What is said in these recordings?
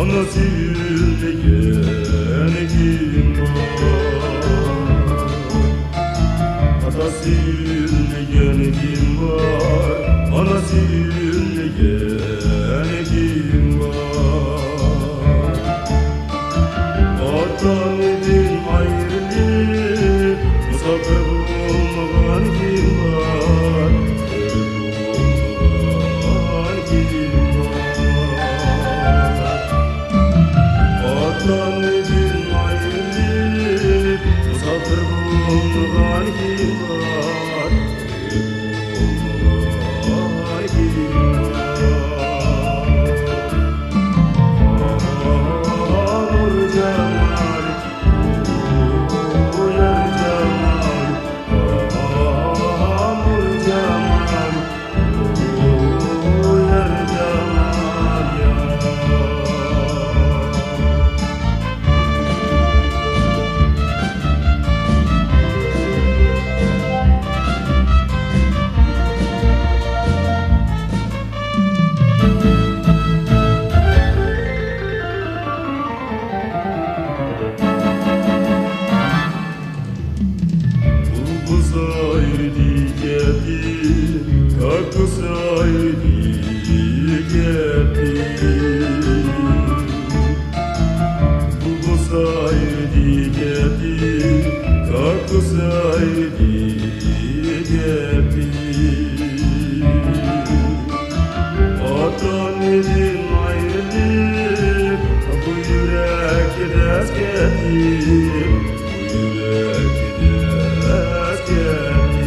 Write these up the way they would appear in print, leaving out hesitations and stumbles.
Anası yürüyen kim var? Atası yürüyen kim var? Anası yürüyen kim var? Atan edin ayrılık, musafir olmayan kim var? Olmayan kim var? Atan edin ayrılık, musafir olmayan kim var? Olmayan kim var? Nur cemal, uyar cemal, nur cemal, uyar cemal ya. Sayırdı geldi, kalktı sayırdı geldi. Bu sayırdı geldi, kalktı sayırdı geldi. Atan edin ayrılık, bu yürek ders geldi. Bu yürek ders geldi.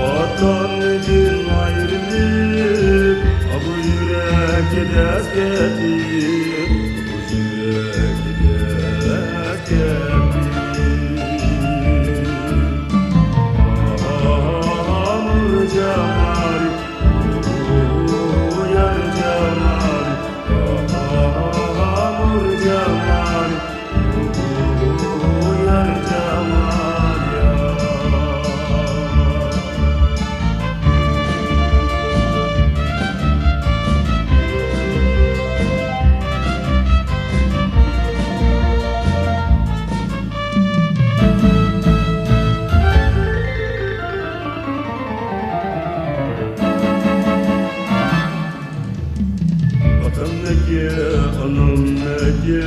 Atan edin ayrılık, bu yürek ders geldi. Bu yürek ders geldi. Nur cemal, uyar cemal, nur cemal, uyar cemal ya. Vatan nege, anam nege,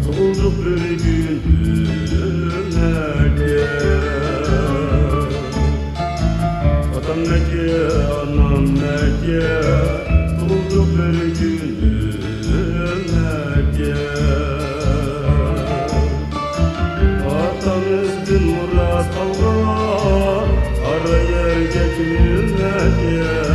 olduk bir günüm nege. Vatan nege, anam nege, olduk bir günüm nege. Atamızdan murat kalgan, ara yerge gül nege.